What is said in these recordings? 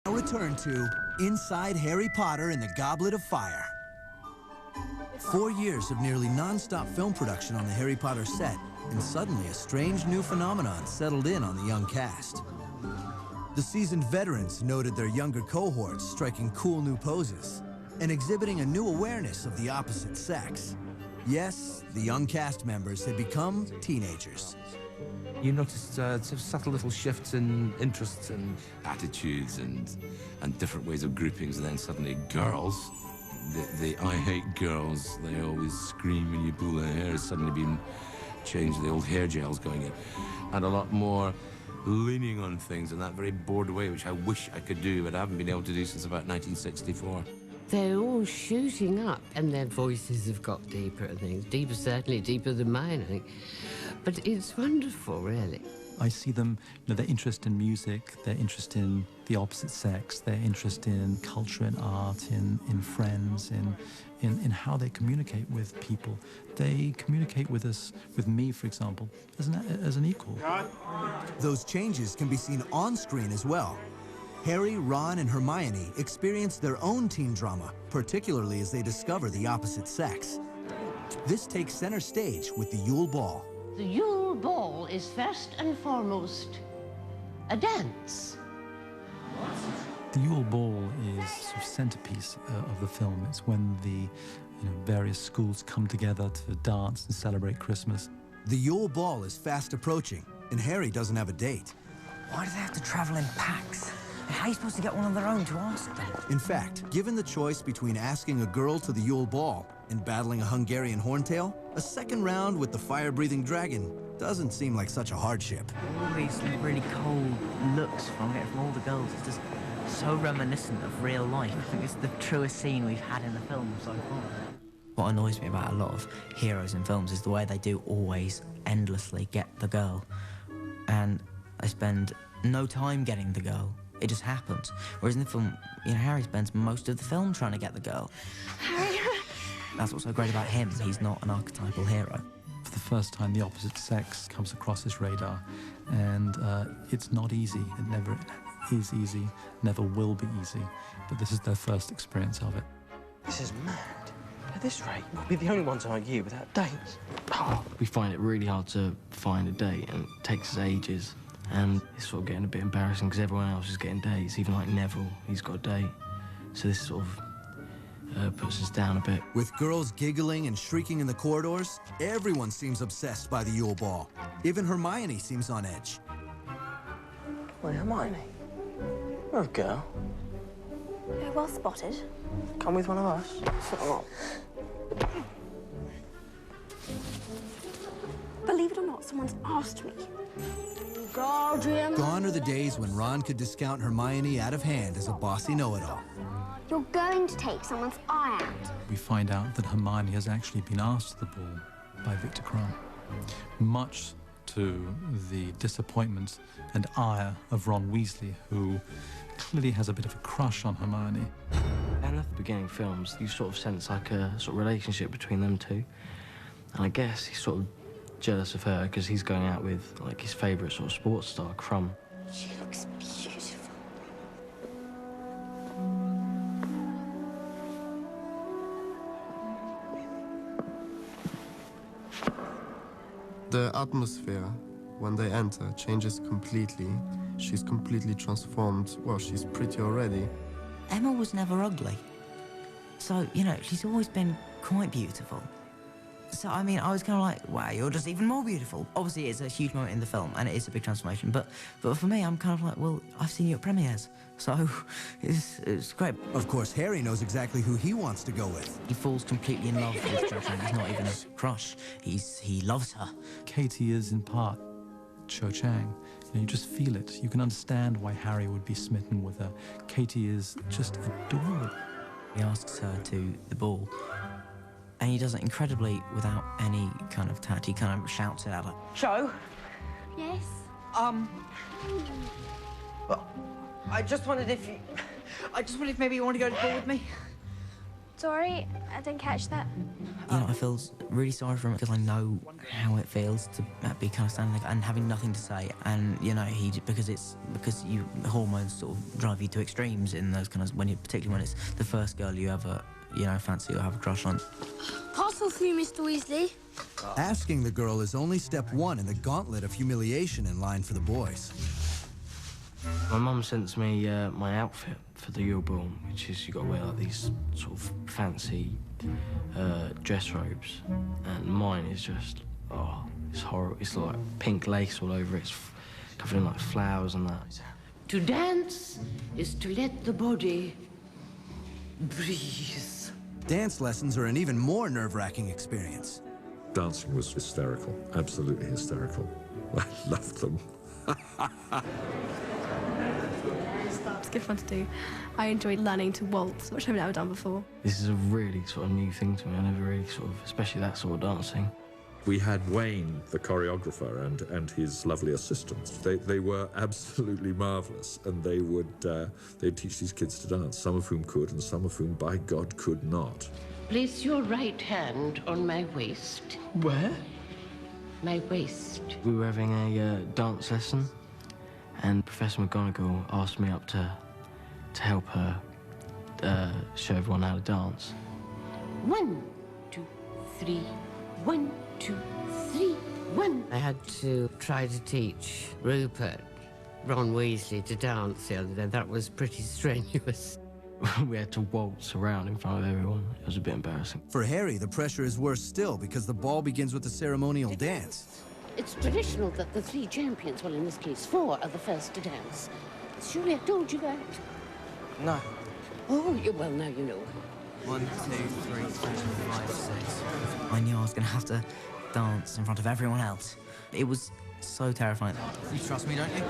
Now return to Inside Harry Potter and the Goblet of Fire. 4 years of nearly non-stop film production on the Harry Potter set, and suddenly a strange new phenomenon settled in on the young cast. The seasoned veterans noted their younger cohorts striking cool new poses and exhibiting a new awareness of the opposite sex. Yes, the young cast members had become teenagers. You noticed subtle little shifts in interests and attitudes and different ways of groupings, and then suddenly girls, the I hate girls, they always scream when you pull their hair, has suddenly been changed, the old hair gel's going in, and a lot more leaning on things in that very bored way, which I wish I could do, but I haven't been able to do since about 1964. They're all shooting up, and their voices have got deeper and things. Deeper, certainly deeper than mine, I think. But it's wonderful, really. I see them, their interest in music, their interest in the opposite sex, their interest in culture and art, in friends, in how they communicate with people. They communicate with us, with me, for example, as an equal. Those changes can be seen on screen as well. Harry, Ron, and Hermione experience their own teen drama, particularly as they discover the opposite sex. This takes center stage with the Yule Ball. The Yule Ball is first and foremost a dance. The Yule Ball is sort of centerpiece of the film. It's when the various schools come together to dance and celebrate Christmas. The Yule Ball is fast approaching, and Harry doesn't have a date. Why do they have to travel in packs? How are you supposed to get one of their own to ask them? In fact, given the choice between asking a girl to the Yule Ball and battling a Hungarian horntail, a second round with the fire-breathing dragon doesn't seem like such a hardship. All these really cold looks from all the girls. It's just so reminiscent of real life. I think it's the truest scene we've had in the film so far. What annoys me about a lot of heroes in films is the way they do always endlessly get the girl. And they spend no time getting the girl. It just happens. Whereas in the film, Harry spends most of the film trying to get the girl. Harry! That's what's so great about him. He's not an archetypal hero. For the first time, the opposite sex comes across his radar, and it's not easy. It never is easy, never will be easy, but this is their first experience of it. This is mad. At this rate, we'll be the only ones like you without dates. Oh, we find it really hard to find a date, and it takes us ages. And it's sort of getting a bit embarrassing because everyone else is getting dates, even like Neville, he's got a date. So this sort of puts us down a bit. With girls giggling and shrieking in the corridors, everyone seems obsessed by the Yule Ball. Even Hermione seems on edge. Wait, Hermione? You're a girl. Oh, well spotted. Come with one of us. Oh. Believe it or not, someone's asked me. Guardian. Gone are the days when Ron could discount Hermione out of hand as a bossy know-it-all. You're going to take someone's eye out. We find out that Hermione has actually been asked to the ball by Victor Crumb, much to the disappointment and ire of Ron Weasley, who clearly has a bit of a crush on Hermione. And at the beginning films, you sort of sense like a sort of relationship between them two. And I guess he's sort of jealous of her because he's going out with like his favourite sort of sports star, Crumb. She looks beautiful. The atmosphere, when they enter, changes completely. She's completely transformed. Well, she's pretty already. Emma was never ugly. So, she's always been quite beautiful. So, I mean, I was kind of like, wow, you're just even more beautiful. Obviously, it's a huge moment in the film, and it is a big transformation. But for me, I'm kind of like, well, I've seen you at premieres, so it's great. Of course, Harry knows exactly who he wants to go with. He falls completely in love with Cho Chang. He's not even a crush. He loves her. Katie is, in part, Cho Chang. You just feel it. You can understand why Harry would be smitten with her. Katie is just adorable. He asks her to the ball. And he does it incredibly without any kind of tact. He kind of shouts it at her. Cho? Yes? Well, I just wondered if maybe you want to go to the ball with me. Sorry, I didn't catch that. You know, I feel really sorry for him because I know how it feels to be kind of standing there and having nothing to say. And you know, because hormones sort of drive you to extremes in those kind of particularly when it's the first girl you ever fancy or have a crush on. Parcel through, Mr. Weasley. Asking the girl is only step one in the gauntlet of humiliation in line for the boys. My mum sent me my outfit for the Yule Ball, which is you got to wear like these sort of fancy dress robes, and mine is just it's horrible. It's like pink lace all over it. It's covered in like flowers and that. To dance is to let the body breathe. Dance lessons are an even more nerve-wracking experience. Dancing was hysterical, absolutely hysterical. I loved them. It's good fun to do. I enjoyed learning to waltz, which I've never done before. This is a really sort of new thing to me. I never really especially that sort of dancing. We had Wayne, the choreographer, and his lovely assistants. They were absolutely marvellous, and they'd teach these kids to dance, some of whom could, and some of whom, by God, could not. Place your right hand on my waist. Where? My waist. We were having a dance lesson, and Professor McGonagall asked me up to help her show everyone how to dance. 1, 2, 3. 1, 2, 3, 1. I had to try to teach Rupert, Ron Weasley, to dance the other day. That was pretty strenuous. We had to waltz around in front of everyone. It was a bit embarrassing. For Harry, the pressure is worse still because the ball begins with the ceremonial dance. It's traditional that the 3 champions, well, in this case 4, are the first to dance. Surely I told you that. No. Oh, well, now you know. 1, 2, 3, 4, 5, 6. I knew I was going to have to dance in front of everyone else. It was so terrifying. You trust me, don't you?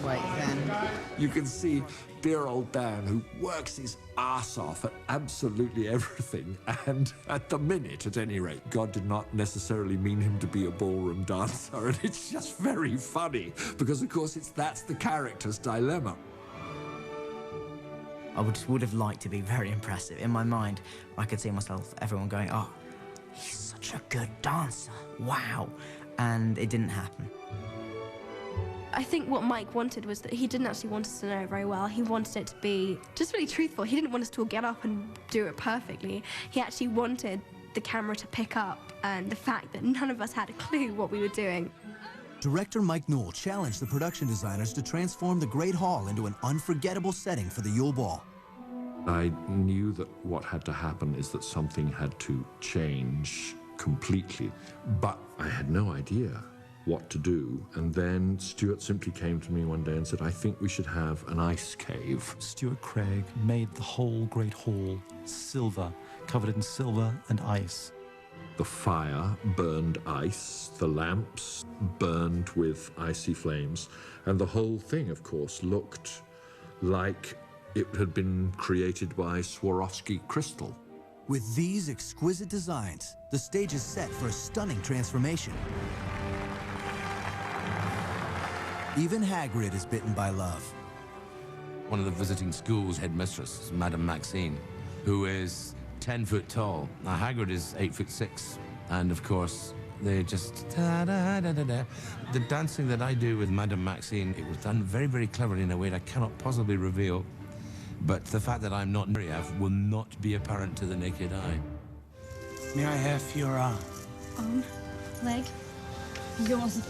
Wait, then. You can see dear old Dan, who works his ass off at absolutely everything, and at the minute, at any rate, God did not necessarily mean him to be a ballroom dancer, and it's just very funny, because, of course, that's the character's dilemma. I would have liked to be very impressive. In my mind, I could see myself, everyone going, oh, he's such a good dancer. Wow. And it didn't happen. I think what Mike wanted was that he didn't actually want us to know very well. He wanted it to be just really truthful. He didn't want us to all get up and do it perfectly. He actually wanted the camera to pick up and the fact that none of us had a clue what we were doing. Director Mike Newell challenged the production designers to transform the Great Hall into an unforgettable setting for the Yule Ball. I knew that what had to happen is that something had to change completely, but I had no idea what to do. And then Stuart simply came to me one day and said, I think we should have an ice cave. Stuart Craig made the whole Great Hall silver, covered in silver and ice. The fire burned ice, the lamps burned with icy flames, and the whole thing, of course, looked like it had been created by Swarovski crystal. With these exquisite designs, the stage is set for a stunning transformation. Even Hagrid is bitten by love. One of the visiting school's headmistress, Madame Maxine, who is 10 foot tall. Now, Hagrid is 8'6", and of course, they just da-da-da-da-da. The dancing that I do with Madame Maxine, it was done very, very cleverly in a way that I cannot possibly reveal. But the fact that I'm not Miriam will not be apparent to the naked eye. May I have your arm? Leg. Yours.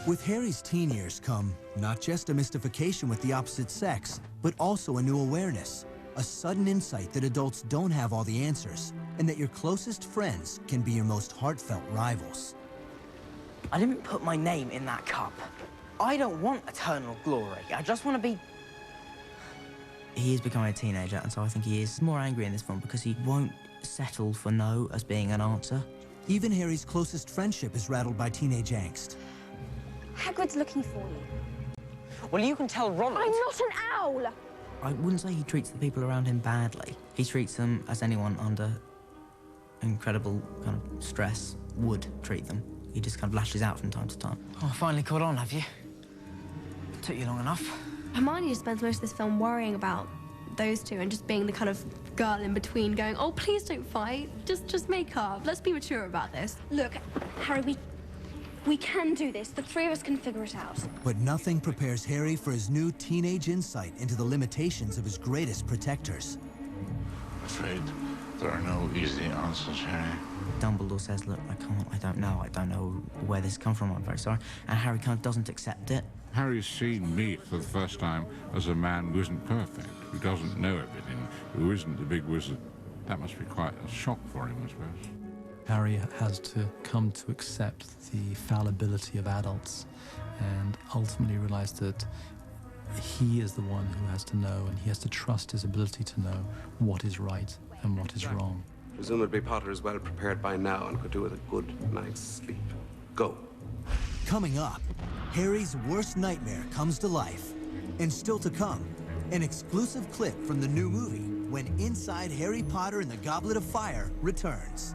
With Harry's teen years come not just a mystification with the opposite sex, but also a new awareness. A sudden insight that adults don't have all the answers, and that your closest friends can be your most heartfelt rivals. I didn't put my name in that cup. I don't want eternal glory. I just want to be... He is becoming a teenager, and so I think he is more angry in this film because he won't settle for no as being an answer. Even Harry's closest friendship is rattled by teenage angst. Hagrid's looking for you. Well, you can tell Ronald. I'm not an owl! I wouldn't say he treats the people around him badly. He treats them as anyone under incredible kind of stress would treat them. He just kind of lashes out from time to time. Oh, finally caught on, have you? Took you long enough. Hermione just spends most of this film worrying about those two and just being the kind of girl in between going, oh, please don't fight, just make up, let's be mature about this. Look, Harry, we can do this. The three of us can figure it out. But nothing prepares Harry for his new teenage insight into the limitations of his greatest protectors. I'm afraid there are no easy answers, Harry. Dumbledore says, look, I don't know where this come from, I'm very sorry. And Harry kind of doesn't accept it. Harry's seen me for the first time as a man who isn't perfect, who doesn't know everything, who isn't the big wizard. That must be quite a shock for him, I suppose. Harry has to come to accept the fallibility of adults and ultimately realize that he is the one who has to know, and he has to trust his ability to know what is right and what is wrong. Presumably Potter is well prepared by now and could do with a good night's sleep. Go. Coming up, Harry's worst nightmare comes to life. And still to come, an exclusive clip from the new movie when Inside Harry Potter and the Goblet of Fire returns.